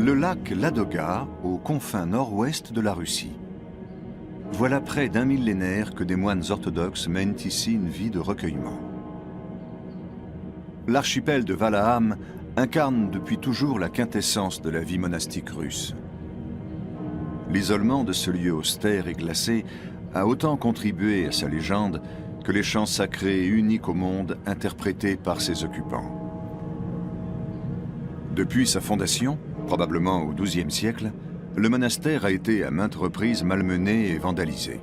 Le lac Ladoga, aux confins nord-ouest de la Russie. Voilà près d'un millénaire que des moines orthodoxes mènent ici une vie de recueillement. L'archipel de Valaam incarne depuis toujours la quintessence de la vie monastique russe. L'isolement de ce lieu austère et glacé a autant contribué à sa légende que les chants sacrés uniques au monde interprétés par ses occupants. Depuis sa fondation, probablement au XIIe siècle, le monastère a été à maintes reprises malmené et vandalisé.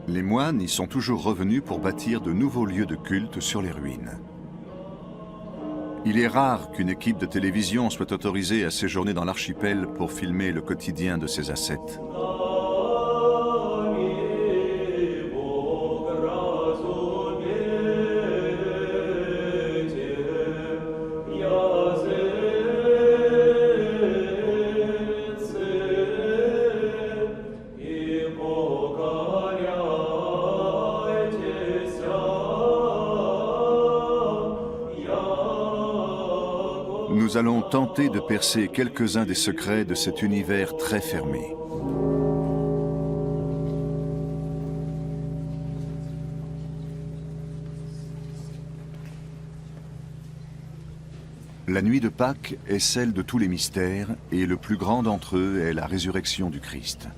Les moines y sont toujours revenus pour bâtir de nouveaux lieux de culte sur les ruines. Il est rare qu'une équipe de télévision soit autorisée à séjourner dans l'archipel pour filmer le quotidien de ses ascètes. Nous allons tenter de percer quelques-uns des secrets de cet univers très fermé. La nuit de Pâques est celle de tous les mystères et le plus grand d'entre eux est la résurrection du Christ.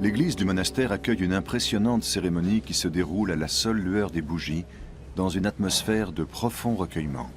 L'église du monastère accueille une impressionnante cérémonie qui se déroule à la seule lueur des bougies dans une atmosphère de profond recueillement.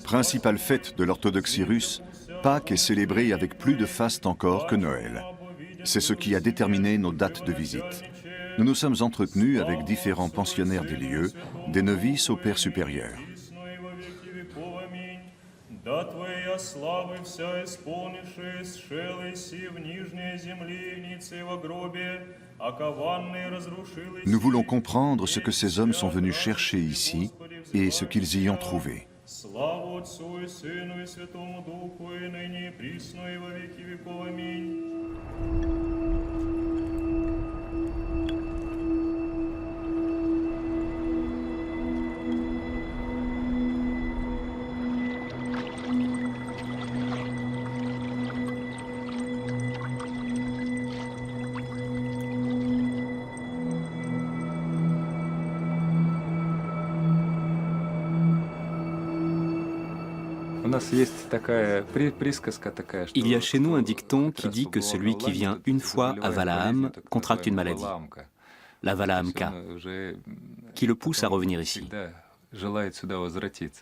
Principale fête de l'orthodoxie russe, Pâques est célébrée avec plus de faste encore que Noël. C'est ce qui a déterminé nos dates de visite. Nous nous sommes entretenus avec différents pensionnaires des lieux, des novices au père supérieur. Nous voulons comprendre ce que ces hommes sont venus chercher ici et ce qu'ils y ont trouvé. Слава Отцу и Сыну и Святому Духу, и ныне, и присно, и во веки веков. Аминь. Il y a chez nous un dicton qui dit que celui qui vient une fois à Valaam contracte une maladie, la Valaamka, qui le pousse à revenir ici.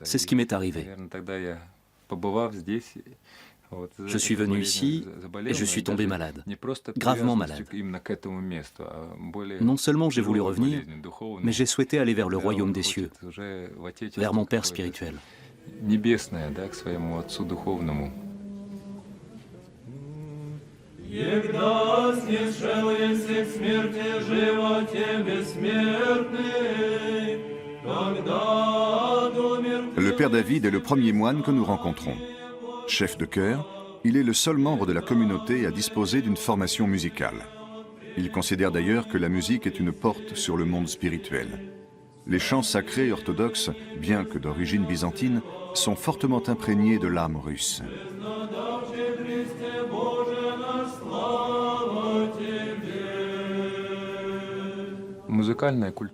C'est ce qui m'est arrivé. Je suis venu ici et je suis tombé malade, gravement malade. Non seulement j'ai voulu revenir, mais j'ai souhaité aller vers le royaume des cieux, vers mon Père spirituel. Le père David est le premier moine que nous rencontrons. Chef de chœur, il est le seul membre de la communauté à disposer d'une formation musicale. Il considère d'ailleurs que la musique est une porte sur le monde spirituel. Les chants sacrés orthodoxes, bien que d'origine byzantine, sont fortement imprégnés de l'âme russe.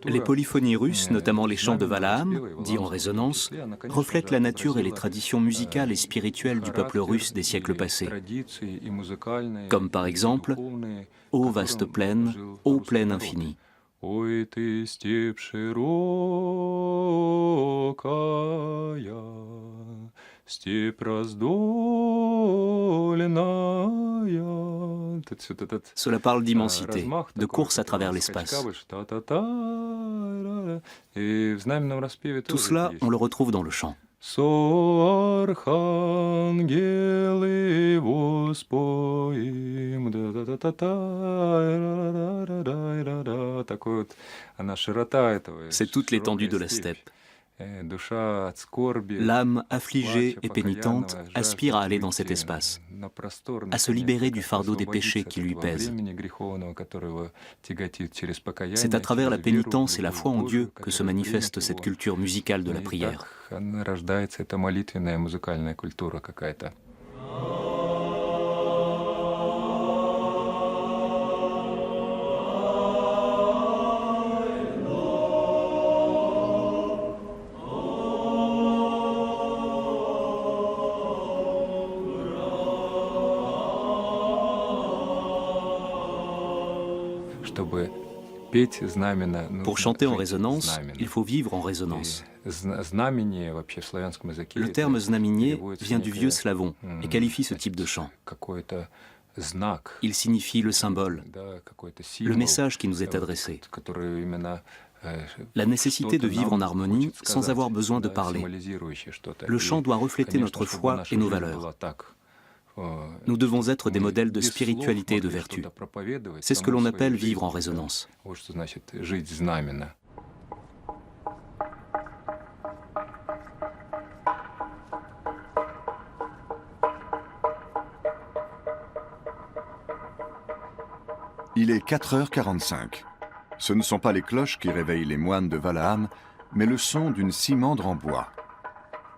Les polyphonies russes, notamment les chants de Valaam, dits en résonance, reflètent la nature et les traditions musicales et spirituelles du peuple russe des siècles passés. Comme par exemple « Ô vaste plaine, ô plaine infinie ». Ой, ты степь широкая, степь раздольная. Cela parle d'immensité, de course à travers l'espace. Tout cela, on le retrouve dans le chant. Соархангелы воспоим, C'est toute l'étendue de la steppe. L'âme affligée et pénitente aspire à aller dans cet espace, à se libérer du fardeau des péchés qui lui pèsent. C'est à travers la pénitence et la foi en Dieu que se manifeste cette culture musicale de la prière. Pour chanter en résonance, il faut vivre en résonance. Le terme znamenie vient du vieux slavon et qualifie ce type de chant. Il signifie le symbole, le message qui nous est adressé. La nécessité de vivre en harmonie sans avoir besoin de parler. Le chant doit refléter notre foi et nos valeurs. Nous devons être des modèles de spiritualité et de vertu. C'est ce que l'on appelle vivre en résonance. Il est 4h45. Ce ne sont pas les cloches qui réveillent les moines de Valaam, mais le son d'une cimandre en bois.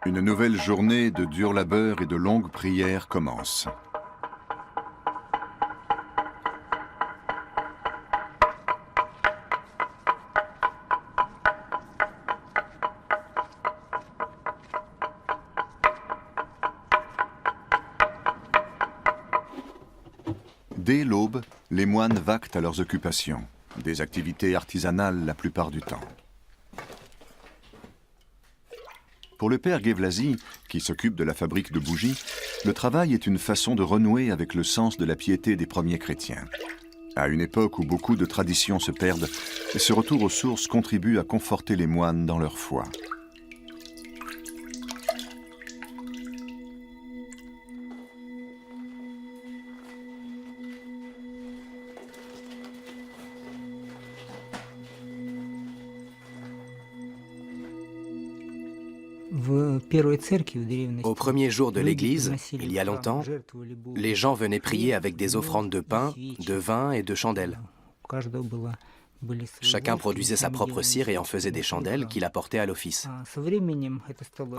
Une nouvelle journée de dur labeur et de longues prières commence. Dès l'aube, les moines vaquent à leurs occupations, des activités artisanales la plupart du temps. Pour le père Gevlazi, qui s'occupe de la fabrique de bougies, le travail est une façon de renouer avec le sens de la piété des premiers chrétiens. À une époque où beaucoup de traditions se perdent, ce retour aux sources contribue à conforter les moines dans leur foi. Au premier jour de l'Église, il y a longtemps, les gens venaient prier avec des offrandes de pain, de vin et de chandelles. Chacun produisait sa propre cire et en faisait des chandelles qu'il apportait à l'office.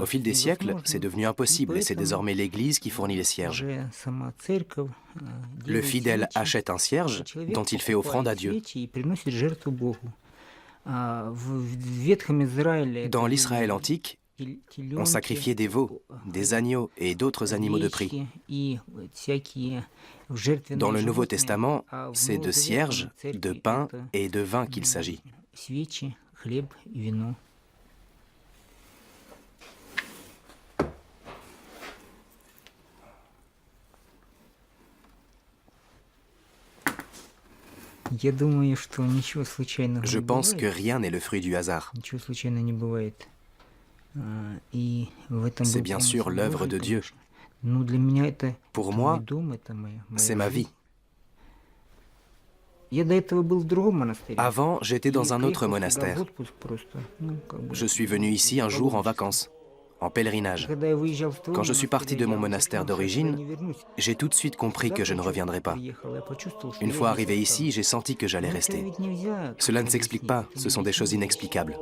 Au fil des siècles, c'est devenu impossible et c'est désormais l'Église qui fournit les cierges. Le fidèle achète un cierge dont il fait offrande à Dieu. Dans l'Israël antique, on sacrifiait des veaux, des agneaux et d'autres animaux de prix. Dans le Nouveau Testament, c'est de cierges, de pain et de vin qu'il s'agit. Je pense que rien n'est le fruit du hasard. C'est bien sûr l'œuvre de Dieu. Pour moi, c'est ma vie. Avant, j'étais dans un autre monastère. Je suis venu ici un jour en vacances, en pèlerinage. Quand je suis parti de mon monastère d'origine, j'ai tout de suite compris que je ne reviendrai pas. Une fois arrivé ici, j'ai senti que j'allais rester. Cela ne s'explique pas, ce sont des choses inexplicables.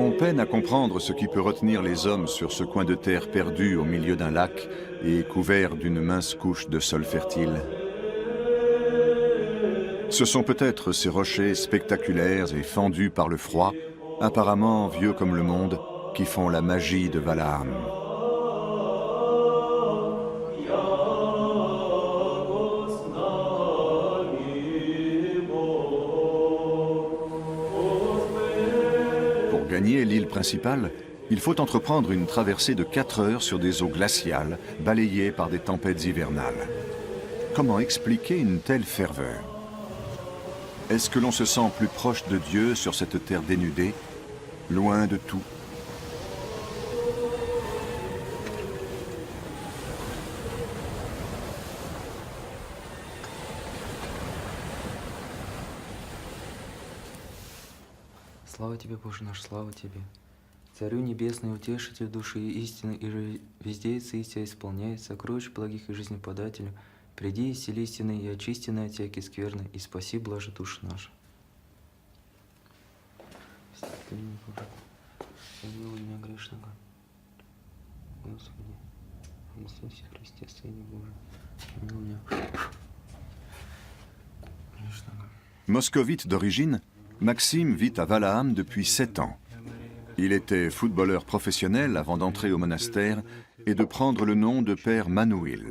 On peine à comprendre ce qui peut retenir les hommes sur ce coin de terre perdu au milieu d'un lac et couvert d'une mince couche de sol fertile. Ce sont peut-être ces rochers spectaculaires et fendus par le froid, apparemment vieux comme le monde, qui font la magie de Valaam. Pour gagner l'île principale, il faut entreprendre une traversée de 4 heures sur des eaux glaciales, balayées par des tempêtes hivernales. Comment expliquer une telle ferveur? Est-ce que l'on se sent plus proche de Dieu sur cette terre dénudée, loin de tout? Слава тебе, Боже наш, слава тебе. Царю небесный, утешитель души истины, и везде истина исполняется, сокровищ благих и жизнеподателю, приди, исцели истины и очисти на отеки скверны, и спаси, блажи души наши. Святой Боже, помилуй меня грешного. Господи, Иисусе Христе, Сыне Божий, помилуй меня грешного. Moscovite d'origine, Maxime vit à Valaam depuis 7 ans. Il était footballeur professionnel avant d'entrer au monastère et de prendre le nom de père Manouil.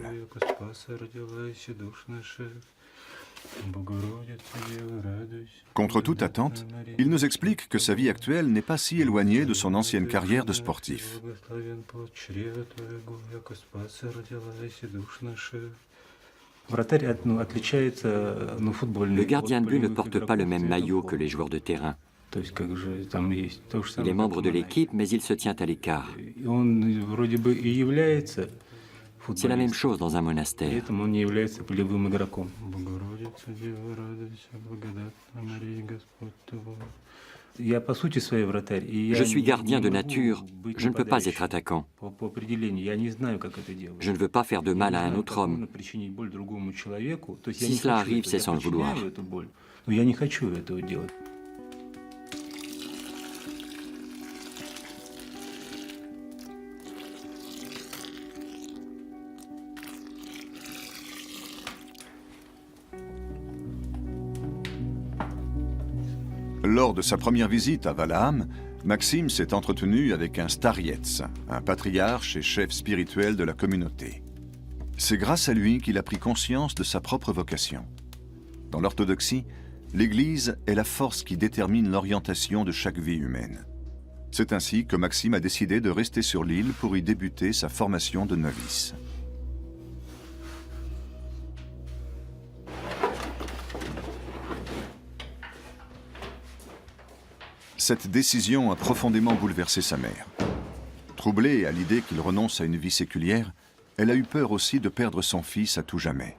Contre toute attente, il nous explique que sa vie actuelle n'est pas si éloignée de son ancienne carrière de sportif. Le gardien de but ne porte pas le même maillot que les joueurs de terrain. Il est membre de l'équipe, mais il se tient à l'écart. C'est la même chose dans un monastère. Je suis gardien de nature, je ne peux pas être attaquant. Je ne veux pas faire de mal à un autre homme. Si cela arrive, c'est sans le vouloir. Lors de sa première visite à Valaam, Maxime s'est entretenu avec un starietz, un patriarche et chef spirituel de la communauté. C'est grâce à lui qu'il a pris conscience de sa propre vocation. Dans l'orthodoxie, l'Église est la force qui détermine l'orientation de chaque vie humaine. C'est ainsi que Maxime a décidé de rester sur l'île pour y débuter sa formation de novice. Cette décision a profondément bouleversé sa mère. Troublée à l'idée qu'il renonce à une vie séculière, elle a eu peur aussi de perdre son fils à tout jamais.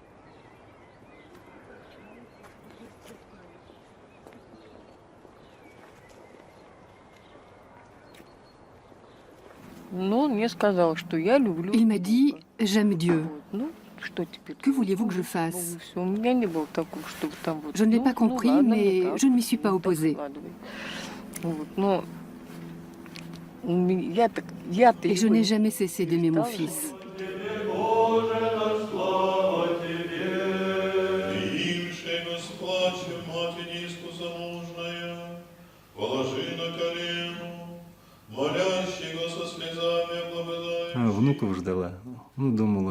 Il m'a dit « J'aime Dieu ». Que vouliez-vous que je fasse? Je ne l'ai pas compris, mais je ne m'y suis pas opposée. Et je n'ai jamais cessé d'aimer mon fils.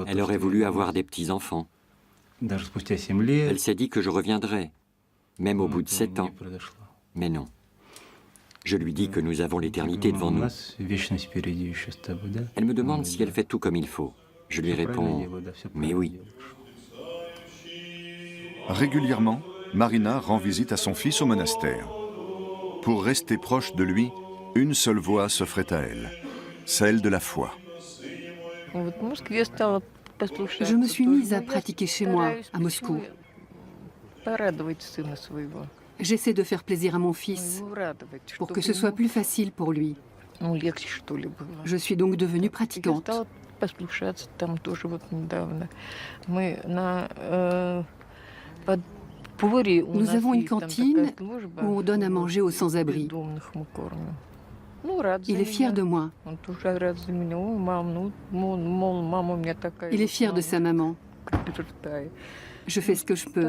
Elle aurait voulu avoir des petits-enfants. Elle s'est dit que je reviendrais, même au bout de 7 ans. Mais non. Je lui dis que nous avons l'éternité devant nous. Elle me demande si elle fait tout comme il faut. Je lui réponds « mais oui ». Régulièrement, Marina rend visite à son fils au monastère. Pour rester proche de lui, une seule voie s'offrait à elle, celle de la foi. Je me suis mise à pratiquer chez moi, à Moscou. J'essaie de faire plaisir à mon fils pour que ce soit plus facile pour lui. Je suis donc devenue pratiquante. Nous avons une cantine où on donne à manger aux sans-abri. Il est fier de moi. Il est fier de sa maman. Je fais ce que je peux.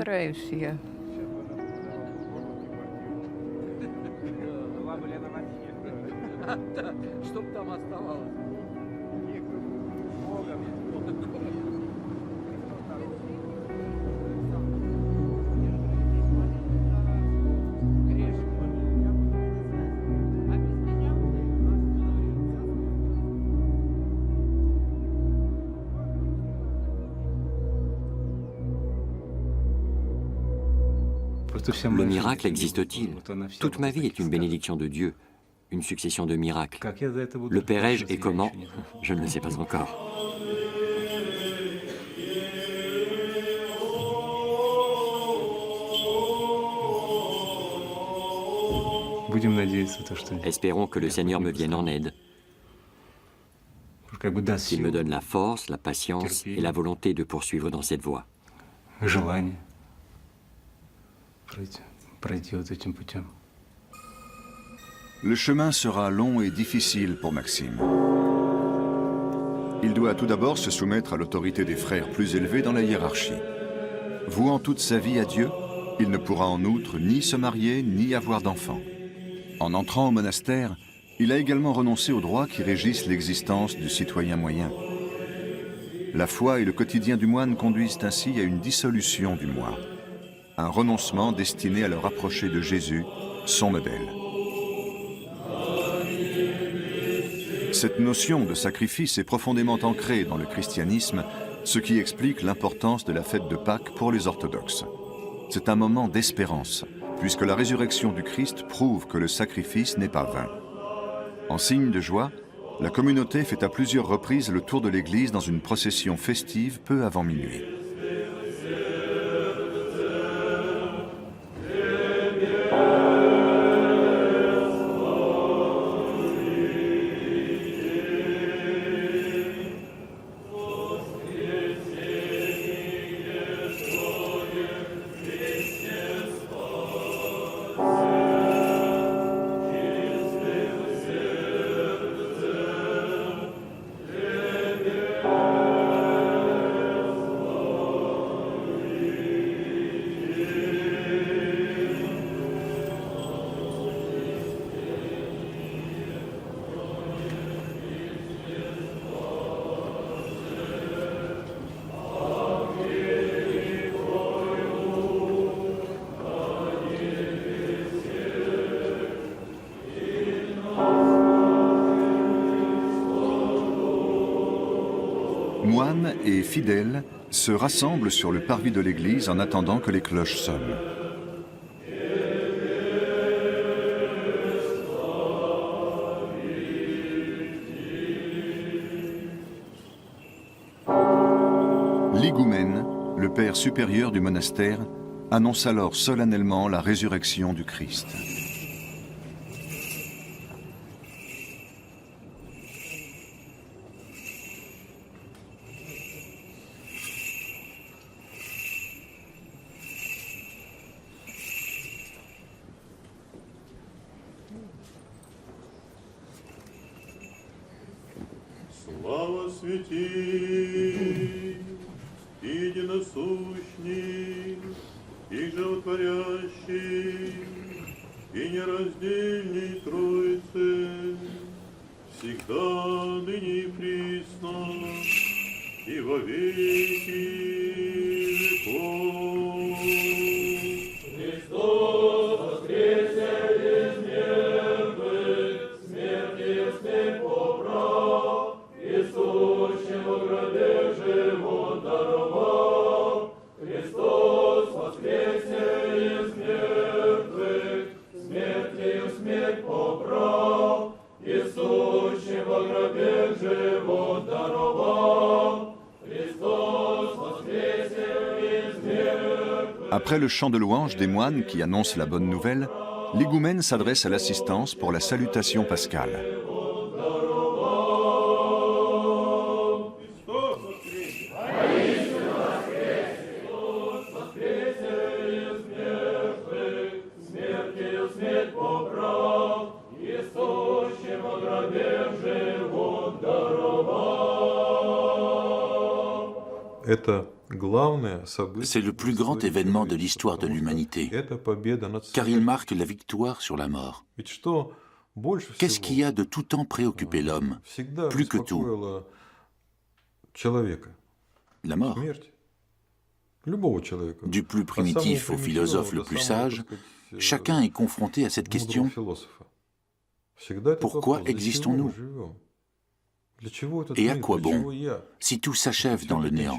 Le miracle existe-t-il? Toute ma vie est une bénédiction de Dieu, une succession de miracles. Le paierai-je et comment? Je ne le sais pas encore. Espérons que le Seigneur me vienne en aide, qu'il me donne la force, la patience et la volonté de poursuivre dans cette voie. Le chemin sera long et difficile pour Maxime. Il doit tout d'abord se soumettre à l'autorité des frères plus élevés dans la hiérarchie. Vouant toute sa vie à Dieu, il ne pourra en outre ni se marier ni avoir d'enfants. En entrant au monastère, il a également renoncé aux droits qui régissent l'existence du citoyen moyen. La foi et le quotidien du moine conduisent ainsi à une dissolution du moi, un renoncement destiné à le rapprocher de Jésus, son modèle. Cette notion de sacrifice est profondément ancrée dans le christianisme, ce qui explique l'importance de la fête de Pâques pour les orthodoxes. C'est un moment d'espérance, puisque la résurrection du Christ prouve que le sacrifice n'est pas vain. En signe de joie, la communauté fait à plusieurs reprises le tour de l'église dans une procession festive peu avant minuit. Moines et fidèles se rassemblent sur le parvis de l'église en attendant que les cloches sonnent. L'higoumène, le père supérieur du monastère, annonce alors solennellement la résurrection du Christ. Слава святи, единосущный, и животворящий, и нераздельный Троице, всегда, ныне и присно, и во веки веков. Христос воскресе из мертвых, смертью смерть побрал, и сущим во гробе живот даровал. Христос воскресе из мертвых, смертью смерть побрал, и сущим во гробе живот даровал. Христос Après le chant de louange des moines qui annonce la bonne nouvelle, l'égoumène s'adresse à l'assistance pour la salutation pascale. C'est le plus grand événement de l'histoire de l'humanité, car il marque la victoire sur la mort. Qu'est-ce qui a de tout temps préoccupé l'homme, plus que tout? La mort. Du plus primitif au philosophe le plus sage, chacun est confronté à cette question. Pourquoi existons-nous? Et à quoi bon, si tout s'achève dans le néant?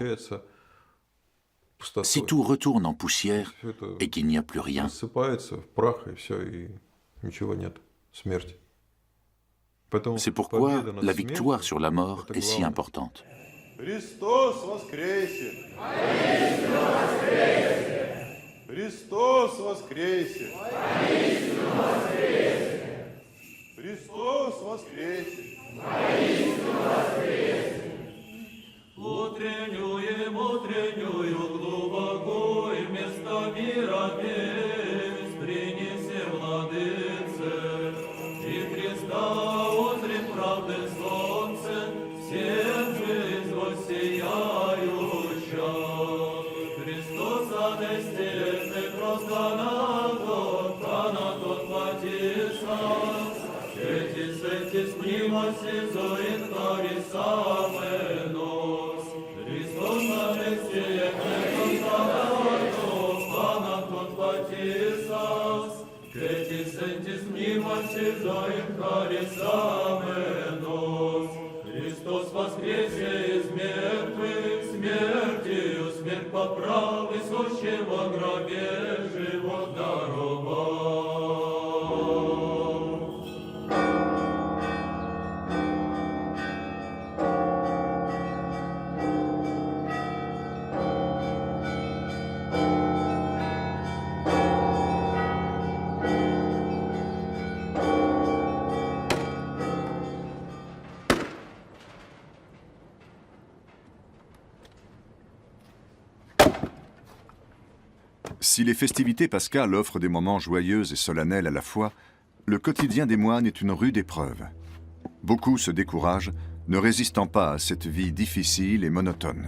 Si tout retourne en poussière et qu'il n'y a plus rien? C'est pourquoi la victoire sur la mort est si importante. Христос воскресе! Христос воскресе! Христос воскресе! Утреннюем, утреннюю глубоко и вместо мира песнь принеси, Владыце, и Христа узрим правды солнце, всем жизнь воссияюща. Христос адестет просто на тот платиса, свети снимоси зорин харисаме нос. Христос адестет просто на тот платиса, свети снимоси зорин харисаме нос. Христос воскресе из мертвых, смертью смерть поправ, и сущего гробе живот даровал. Si les festivités pascales offrent des moments joyeux et solennels à la fois, le quotidien des moines est une rude épreuve. Beaucoup se découragent, ne résistant pas à cette vie difficile et monotone.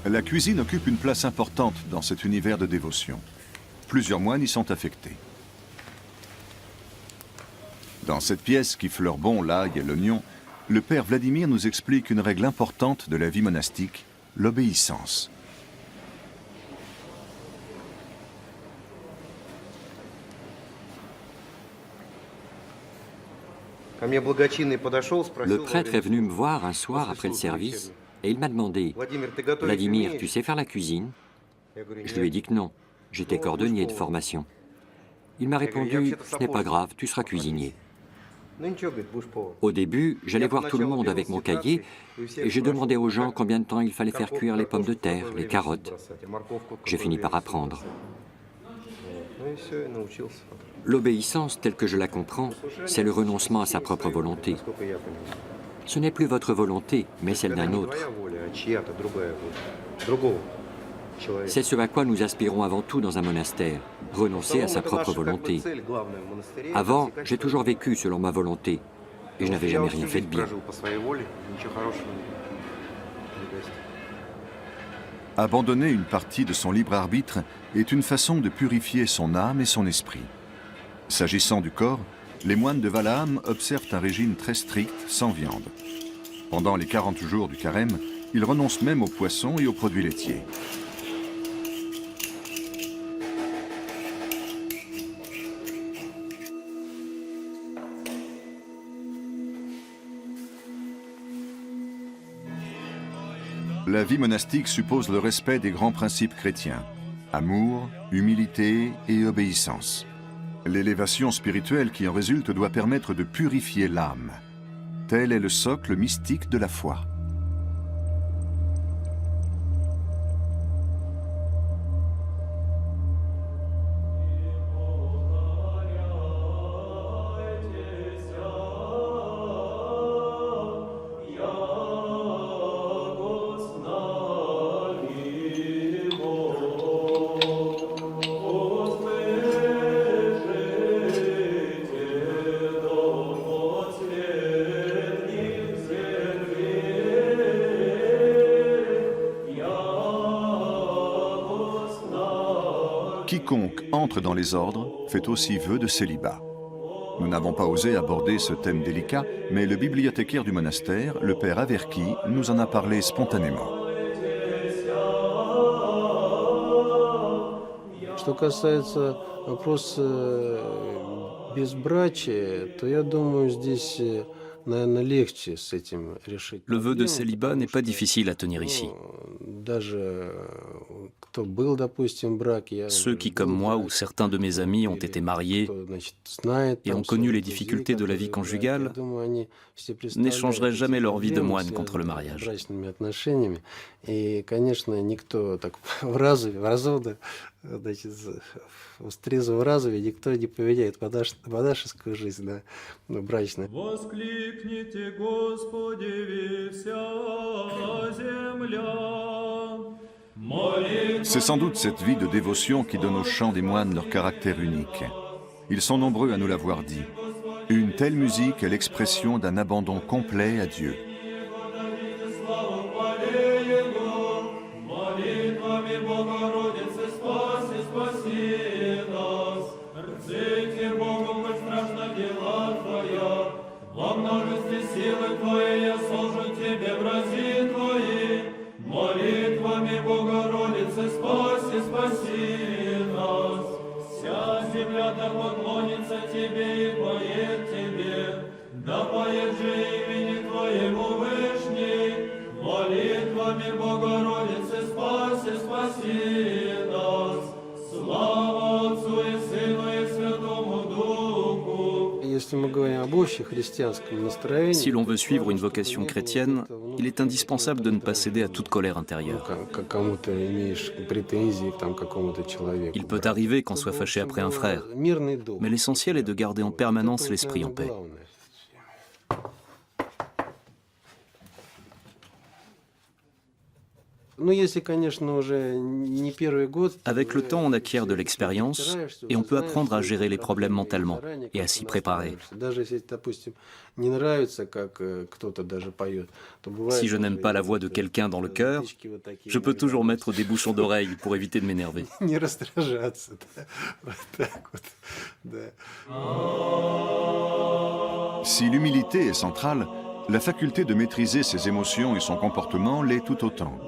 La cuisine occupe une place importante dans cet univers de dévotion. Plusieurs moines y sont affectés. Dans cette pièce qui fleure bon l'ail et l'oignon, le père Vladimir nous explique une règle importante de la vie monastique, l'obéissance. Le prêtre est venu me voir un soir après le service et il m'a demandé « Vladimir, tu sais faire la cuisine ?» Je lui ai dit que non, j'étais cordonnier de formation. Il m'a répondu « Ce n'est pas grave, tu seras cuisinier. » Au début, j'allais voir tout le monde avec mon cahier et j'ai demandé aux gens combien de temps il fallait faire cuire les pommes de terre, les carottes. J'ai fini par apprendre. L'obéissance, telle que je la comprends, c'est le renoncement à sa propre volonté. Ce n'est plus votre volonté, mais celle d'un autre. C'est ce à quoi nous aspirons avant tout dans un monastère, renoncer à sa propre volonté. Avant, j'ai toujours vécu selon ma volonté, et je n'avais jamais rien fait de bien. Abandonner une partie de son libre arbitre est une façon de purifier son âme et son esprit. S'agissant du corps, les moines de Valaam observent un régime très strict, sans viande. Pendant les 40 jours du carême, ils renoncent même aux poissons et aux produits laitiers. La vie monastique suppose le respect des grands principes chrétiens. Amour, humilité et obéissance. L'élévation spirituelle qui en résulte doit permettre de purifier l'âme. Tel est le socle mystique de la foi. Quiconque entre dans les ordres fait aussi vœu de célibat. Nous n'avons pas osé aborder ce thème délicat, mais le bibliothécaire du monastère, le père Averki, nous en a parlé spontanément. Что касается вопроса безбрачия, то я думаю, здесь, наверное, легче с этим решить. Le vœu de célibat n'est pas difficile à tenir ici. Даже кто был, допустим, брак, Ceux qui, comme moi ou certains de mes amis, ont été mariés et ont connu les difficultés de la vie conjugale, n'échangeraient jamais leur vie de moine contre le mariage. И, конечно, никто так в разумно, значит, в трезвом разуме никто не поменяет монашескую жизнь на брачную. Воскликните, Господи, вся земля. C'est sans doute cette vie de dévotion qui donne aux chants des moines leur caractère unique. Ils sont nombreux à nous l'avoir dit. Une telle musique est l'expression d'un abandon complet à Dieu. Si l'on veut suivre une vocation chrétienne, il est indispensable de ne pas céder à toute colère intérieure. Il peut arriver qu'on soit fâché après un frère, mais l'essentiel est de garder en permanence l'esprit en paix. Avec le temps, on acquiert de l'expérience et on peut apprendre à gérer les problèmes mentalement et à s'y préparer. Si je n'aime pas la voix de quelqu'un dans le chœur, je peux toujours mettre des bouchons d'oreilles pour éviter de m'énerver. Si l'humilité est centrale, la faculté de maîtriser ses émotions et son comportement l'est tout autant.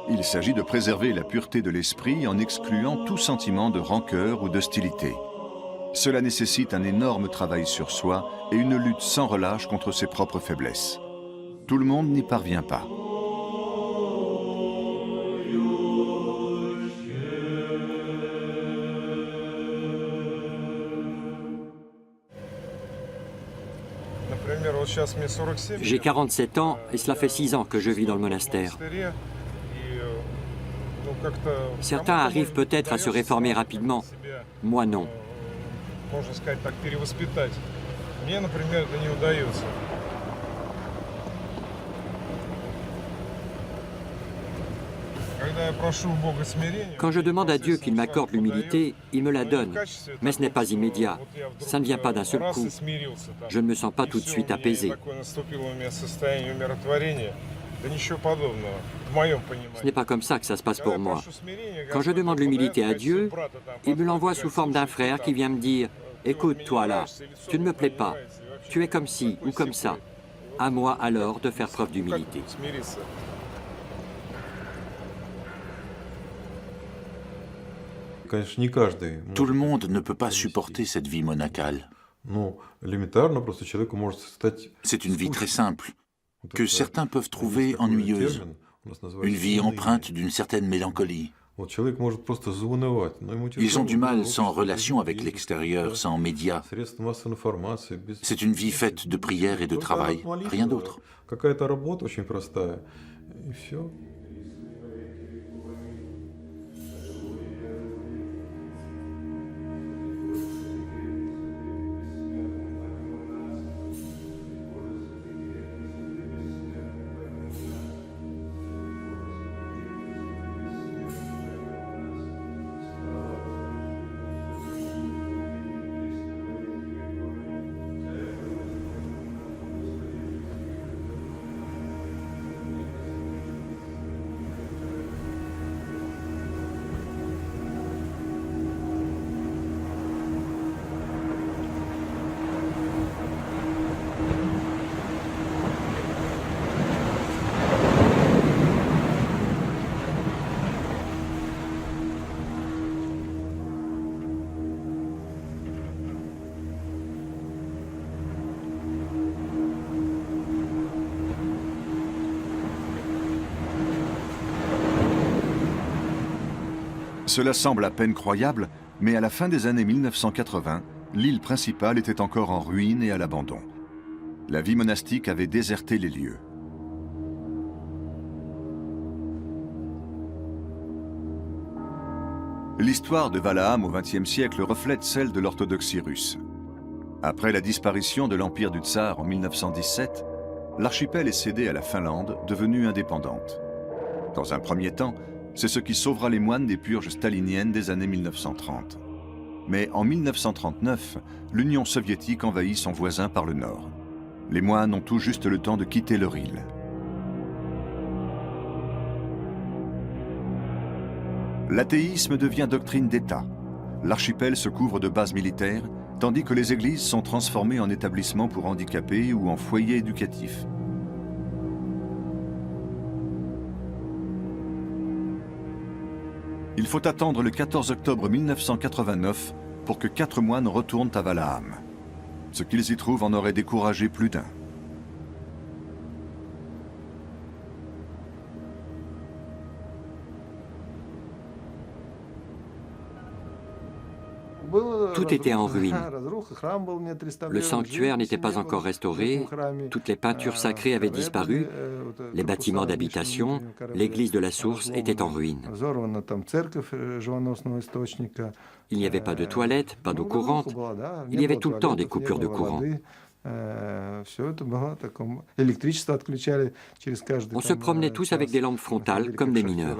Il s'agit de préserver la pureté de l'esprit en excluant tout sentiment de rancœur ou d'hostilité. Cela nécessite un énorme travail sur soi et une lutte sans relâche contre ses propres faiblesses. Tout le monde n'y parvient pas. J'ai 47 ans et cela fait 6 ans que je vis dans le monastère. Certains arrivent peut-être à se réformer rapidement, moi non. Quand je demande à Dieu qu'il m'accorde l'humilité, il me la donne, mais ce n'est pas immédiat, ça ne vient pas d'un seul coup. Je ne me sens pas tout de suite apaisé. Ce n'est pas comme ça que ça se passe pour moi. Quand je demande l'humilité à Dieu, il me l'envoie sous forme d'un frère qui vient me dire « Écoute, toi là, tu ne me plais pas, tu es comme ci ou comme ça. À moi alors de faire preuve d'humilité. » Tout le monde ne peut pas supporter cette vie monacale. C'est une vie très simple, que certains peuvent trouver ennuyeuse Une vie empreinte d'une certaine mélancolie. Ils ont du mal sans relation avec l'extérieur, sans médias. C'est une vie faite de prières et de travail, rien d'autre. Cela semble à peine croyable, mais à la fin des années 1980, l'île principale était encore en ruine et à l'abandon. La vie monastique avait déserté les lieux. L'histoire de Valaam au XXe siècle reflète celle de l'orthodoxie russe. Après la disparition de l'empire du Tsar en 1917, l'archipel est cédé à la Finlande, devenue indépendante. Dans un premier temps, c'est ce qui sauvera les moines des purges staliniennes des années 1930. Mais en 1939, l'Union soviétique envahit son voisin par le nord. Les moines ont tout juste le temps de quitter leur île. L'athéisme devient doctrine d'État. L'archipel se couvre de bases militaires, tandis que les églises sont transformées en établissements pour handicapés ou en foyers éducatifs. Il faut attendre le 14 octobre 1989 pour que 4 moines retournent à Valaam. Ce qu'ils y trouvent en aurait découragé plus d'un. Tout était en ruine. Le sanctuaire n'était pas encore restauré, toutes les peintures sacrées avaient disparu, les bâtiments d'habitation, l'église de la source était en ruine. Il n'y avait pas de toilettes, pas d'eau courante, il y avait tout le temps des coupures de courant. On se promenait tous avec des lampes frontales, comme des mineurs.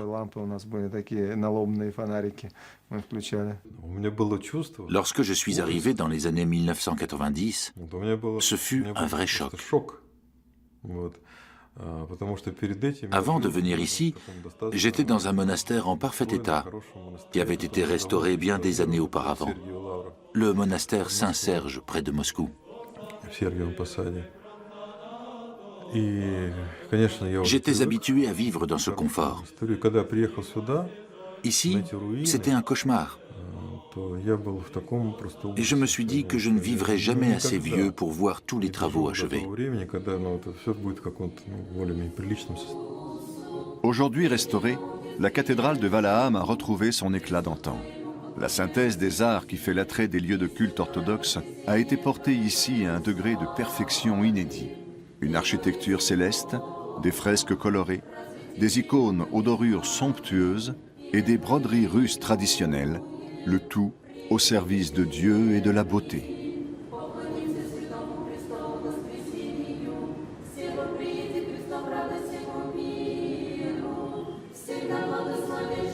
Lorsque je suis arrivé dans les années 1990, ce fut un vrai choc. Avant de venir ici, j'étais dans un monastère en parfait état, qui avait été restauré bien des années auparavant. Le monastère Saint-Serge, près de Moscou. J'étais habitué à vivre dans ce confort. Ici, c'était un cauchemar. Et je me suis dit que je ne vivrais jamais assez vieux pour voir tous les travaux achevés. Aujourd'hui restaurée, la cathédrale de Valaam a retrouvé son éclat d'antan. La synthèse des arts qui fait l'attrait des lieux de culte orthodoxes a été portée ici à un degré de perfection inédit. Une architecture céleste, des fresques colorées, des icônes aux dorures somptueuses et des broderies russes traditionnelles, le tout au service de Dieu et de la beauté.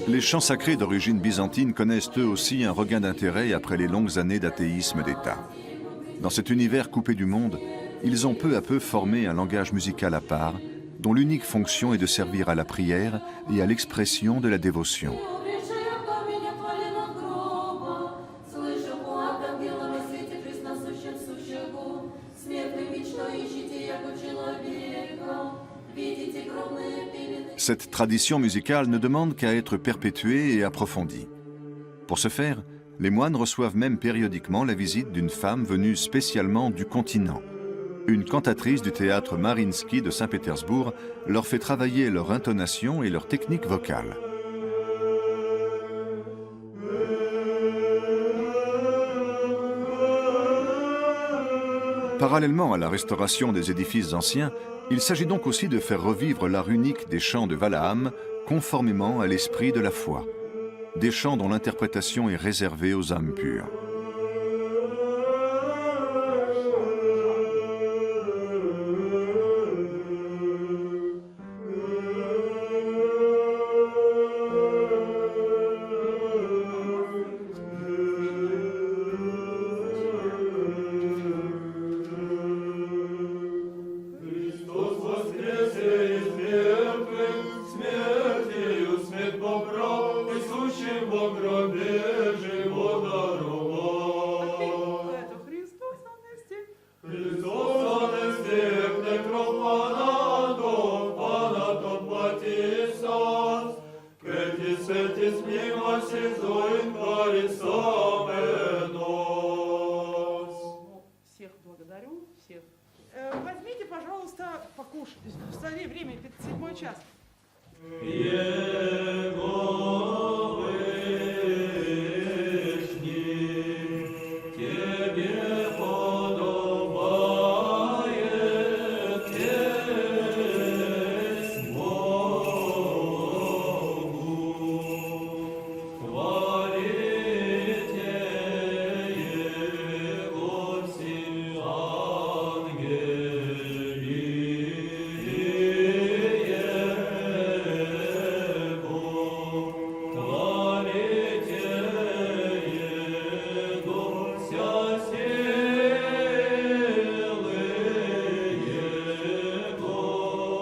Les chants sacrés d'origine byzantine connaissent eux aussi un regain d'intérêt après les longues années d'athéisme d'État. Dans cet univers coupé du monde, ils ont peu à peu formé un langage musical à part, dont l'unique fonction est de servir à la prière et à l'expression de la dévotion. Cette tradition musicale ne demande qu'à être perpétuée et approfondie. Pour ce faire, les moines reçoivent même périodiquement la visite d'une femme venue spécialement du continent. une cantatrice du théâtre Mariinsky de Saint-Pétersbourg leur fait travailler leur intonation et leur technique vocale. Parallèlement à la restauration des édifices anciens, il s'agit donc aussi de faire revivre l'art unique des chants de Valaham conformément à l'esprit de la foi, des chants dont l'interprétation est réservée aux âmes pures. Возьмите, пожалуйста, покушать. Время 7 час.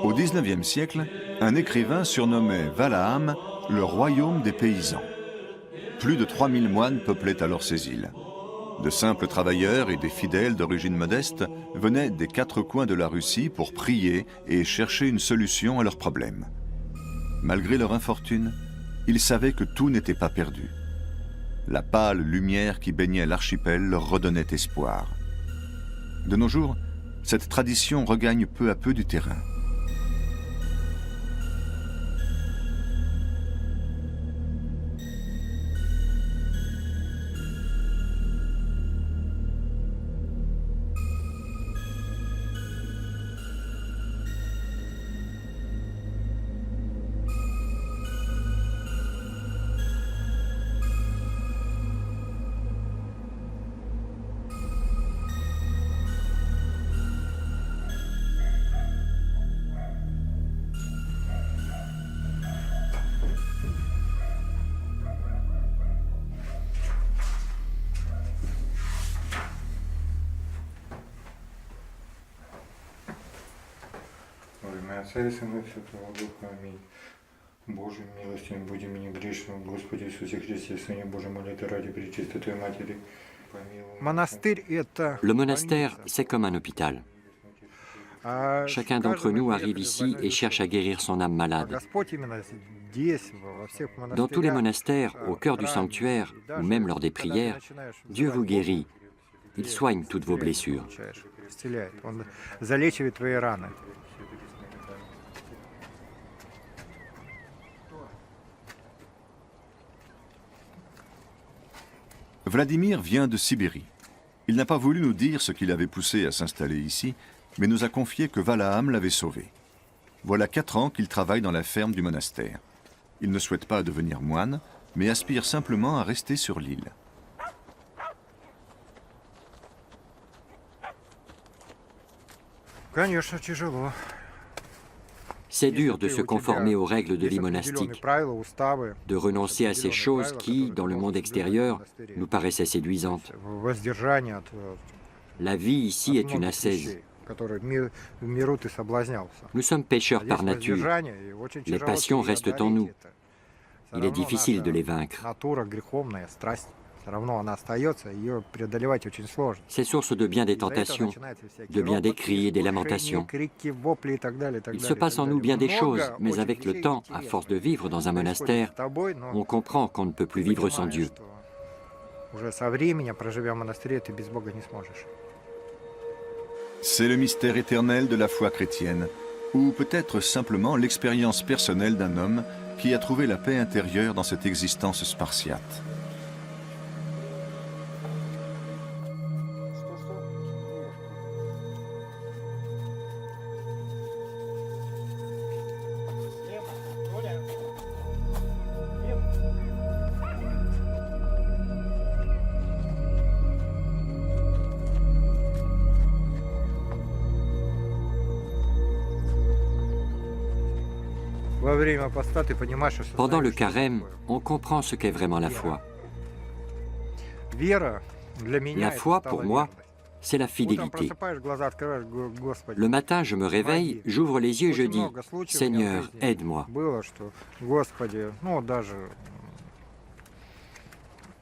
Au XIXe siècle, un écrivain surnommait Valaham le royaume des paysans. Plus de 3000 moines peuplaient alors ces îles. De simples travailleurs et des fidèles d'origine modeste venaient des 4 coins de la Russie pour prier et chercher une solution à leurs problèmes. Malgré leur infortune, ils savaient que tout n'était pas perdu. La pâle lumière qui baignait l'archipel leur redonnait espoir. De nos jours, cette tradition regagne peu à peu du terrain. Отца и Сына и Святого Духа. Аминь. Боже, милостивый, буди мне грешным, Господи Иисусе Христе, Сыне Божий, моли Ты ради Пречистой Твоей Матери. Le monastère, c'est comme un hôpital. Chacun d'entre nous arrive ici et cherche à guérir son âme malade. Dans tous les monastères, au cœur du sanctuaire, ou même lors des prières, Dieu vous guérit. Il soigne toutes vos blessures. Vladimir vient de Sibérie. Il n'a pas voulu nous dire ce qui l'avait poussé à s'installer ici, mais nous a confié que Valaham l'avait sauvé. Voilà 4 ans qu'il travaille dans la ferme du monastère. Il ne souhaite pas devenir moine, mais aspire simplement à rester sur l'île. C'est dur de se conformer aux règles de vie monastique, de renoncer à ces choses qui, dans le monde extérieur, nous paraissaient séduisantes. La vie ici est une ascèse. Nous sommes pécheurs par nature. Les passions restent en nous. Il est difficile de les vaincre. C'est source de bien des tentations, de bien des cris et des lamentations. Il se passe en nous bien des choses, mais avec le temps, à force de vivre dans un monastère, on comprend qu'on ne peut plus vivre sans Dieu. C'est le mystère éternel de la foi chrétienne, ou peut-être simplement l'expérience personnelle d'un homme qui a trouvé la paix intérieure dans cette existence spartiate. Pendant le carême, on comprend ce qu'est vraiment la foi. La foi, pour moi, c'est la fidélité. Le matin, je me réveille, j'ouvre les yeux et je dis « Seigneur, aide-moi ».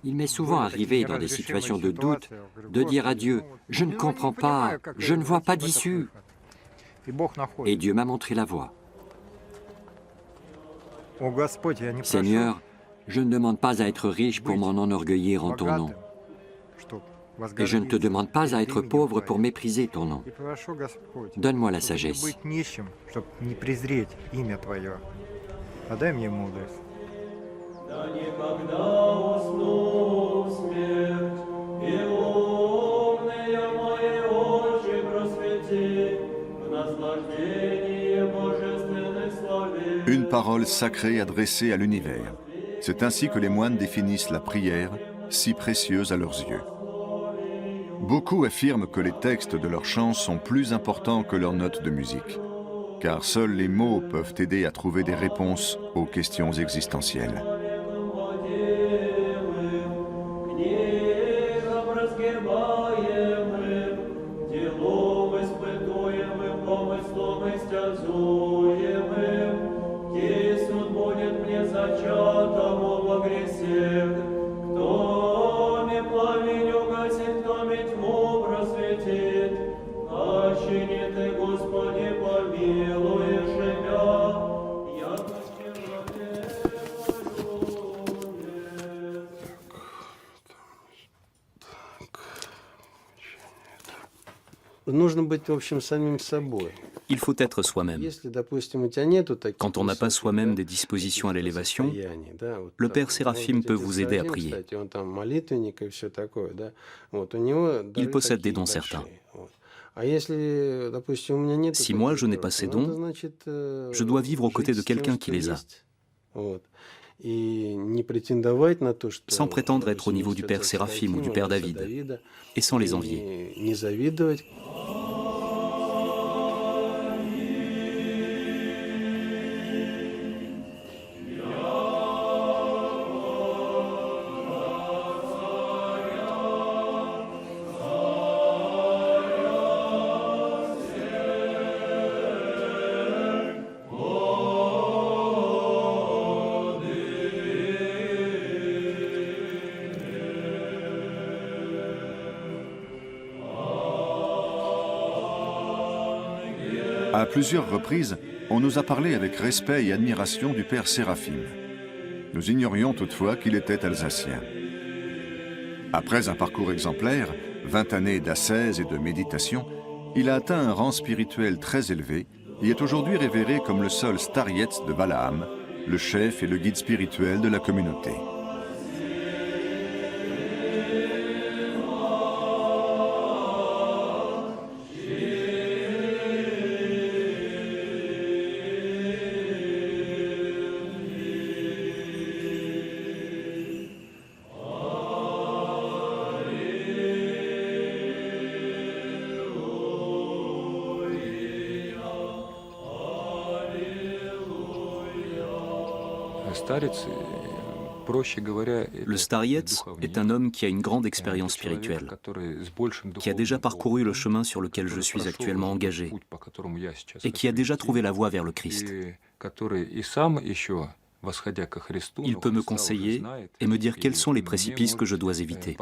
Il m'est souvent arrivé, dans des situations de doute, de dire à Dieu « Je ne comprends pas, je ne vois pas d'issue ». Et Dieu m'a montré la voie. Seigneur, je ne demande pas à être riche pour m'en enorgueillir en ton nom. Et je ne te demande pas à être pauvre pour mépriser ton nom. Donne-moi la sagesse. Une parole sacrée adressée à l'univers. C'est ainsi que les moines définissent la prière, si précieuse à leurs yeux. Beaucoup affirment que les textes de leurs chants sont plus importants que leurs notes de musique, car seuls les mots peuvent aider à trouver des réponses aux questions existentielles. Il faut être soi-même. Quand on n'a pas soi-même des dispositions à l'élévation, le Père Séraphime peut vous aider à prier. Il possède des dons certains. Si moi je n'ai pas ces dons, je dois vivre aux côtés de quelqu'un qui les a. Sans prétendre être au niveau du Père Séraphime ou du Père David, et sans les envier. À plusieurs reprises, on nous a parlé avec respect et admiration du Père Séraphime. Nous ignorions toutefois qu'il était alsacien. Après un parcours exemplaire, 20 années d'ascèse et de méditation, il a atteint un rang spirituel très élevé et est aujourd'hui révéré comme le seul Starietz de Balaam, le chef et le guide spirituel de la communauté. Le Starietz est un homme qui a une grande expérience spirituelle, qui a déjà parcouru le chemin sur lequel je suis actuellement engagé et qui a déjà trouvé la voie vers le Christ. Il peut me conseiller et me dire quels sont les précipices que je dois éviter.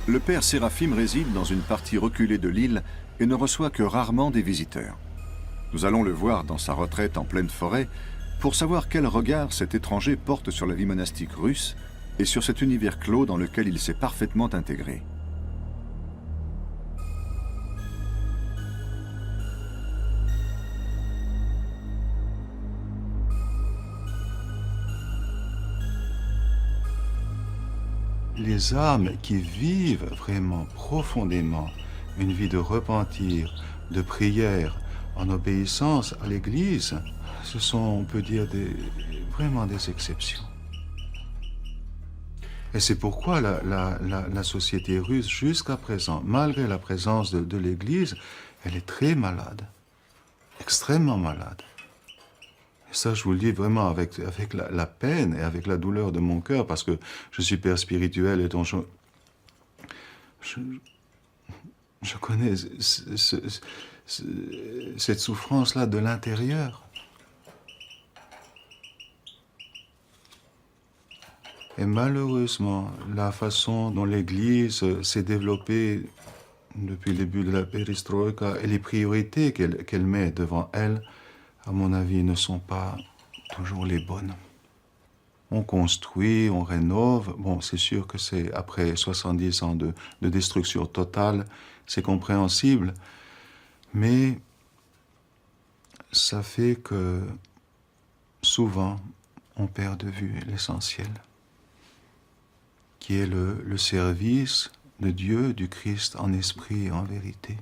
Le Père Séraphime réside dans une partie reculée de l'île et ne reçoit que rarement des visiteurs. Nous allons le voir dans sa retraite en pleine forêt pour savoir quel regard cet étranger porte sur la vie monastique russe et sur cet univers clos dans lequel il s'est parfaitement intégré. Les âmes qui vivent vraiment profondément une vie de repentir, de prière, en obéissance à l'Église, ce sont, on peut dire, vraiment des exceptions. Et c'est pourquoi la société russe, jusqu'à présent, malgré la présence de l'Église, elle est très malade, extrêmement malade. Et ça, je vous le dis vraiment avec la peine et avec la douleur de mon cœur, parce que je suis père spirituel et donc je connais cette souffrance-là de l'intérieur. Et malheureusement, la façon dont l'Église s'est développée depuis le début de la perestroïka et les priorités qu'elle met devant elle, à mon avis, ne sont pas toujours les bonnes. On construit, on rénove. Bon, c'est sûr que c'est après 70 ans de destruction totale, c'est compréhensible, mais ça fait que souvent, on perd de vue l'essentiel, qui est le service de Dieu, du Christ en esprit et en vérité.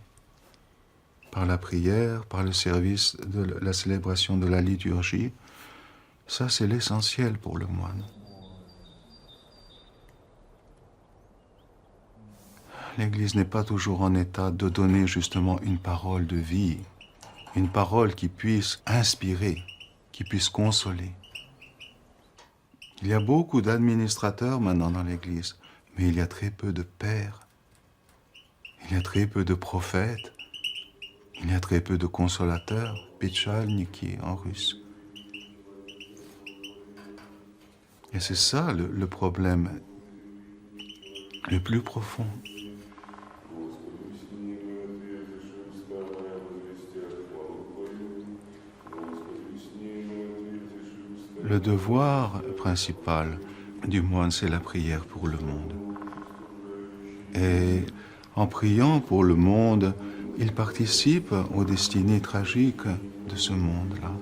Par la prière, par le service de la célébration de la liturgie, ça c'est l'essentiel pour le moine. L'Église n'est pas toujours en état de donner justement une parole de vie, une parole qui puisse inspirer, qui puisse consoler. Il y a beaucoup d'administrateurs maintenant dans l'Église, mais il y a très peu de pères, il y a très peu de prophètes, il y a très peu de consolateurs, Pechalniki en russe. Et c'est ça le problème le plus profond. Le devoir principal du moine, c'est la prière pour le monde. Et en priant pour le monde, il participe aux destinées tragiques de ce monde-là.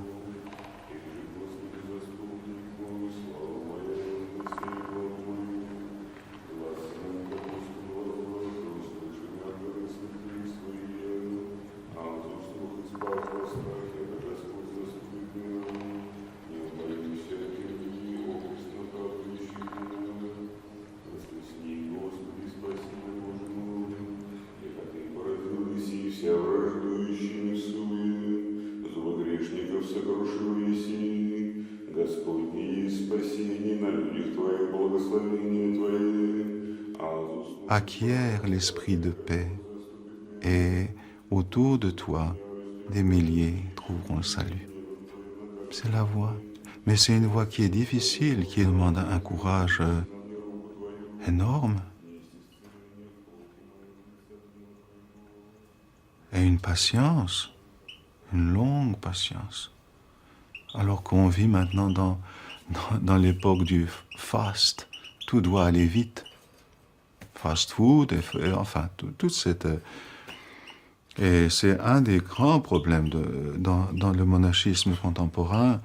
Acquiert l'esprit de paix et autour de toi, des milliers trouveront le salut. C'est la voie. Mais c'est une voie qui est difficile, qui demande un courage énorme et une patience, une longue patience. Alors qu'on vit maintenant dans l'époque du fast, tout doit aller vite. Fast food, et enfin, toute cette... Et c'est un des grands problèmes dans le monachisme contemporain,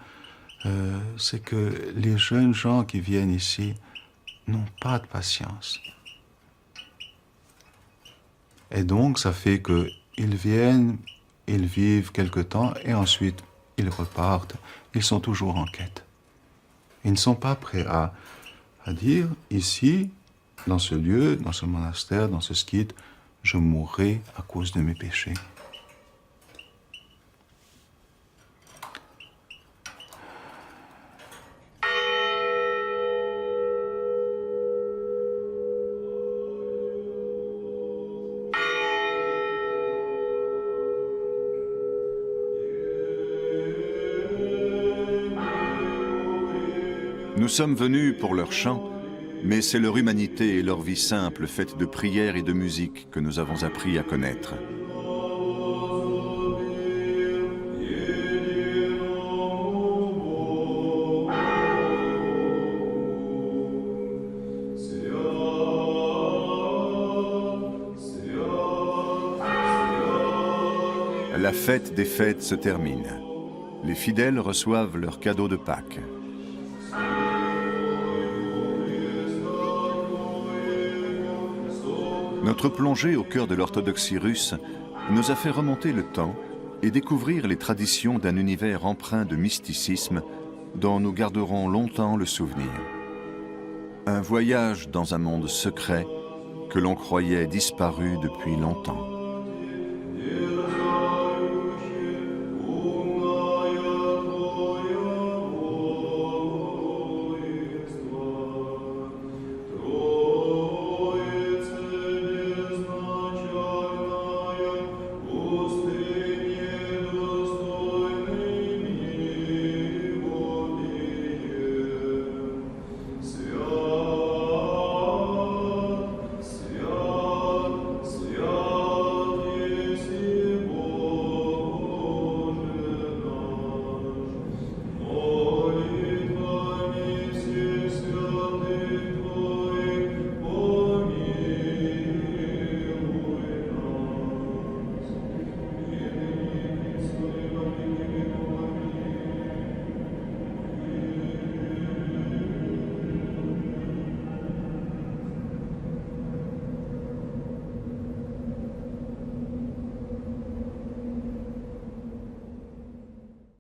c'est que les jeunes gens qui viennent ici n'ont pas de patience. Et donc, ça fait qu'ils viennent, ils vivent quelque temps, et ensuite, ils repartent. Ils sont toujours en quête. Ils ne sont pas prêts à dire, ici, dans ce lieu, dans ce monastère, dans ce skite, je mourrai à cause de mes péchés. Nous sommes venus pour leur chant, mais c'est leur humanité et leur vie simple, faite de prière et de musique, que nous avons appris à connaître. La fête des fêtes se termine. Les fidèles reçoivent leurs cadeaux de Pâques. Notre plongée au cœur de l'orthodoxie russe nous a fait remonter le temps et découvrir les traditions d'un univers empreint de mysticisme dont nous garderons longtemps le souvenir. Un voyage dans un monde secret que l'on croyait disparu depuis longtemps.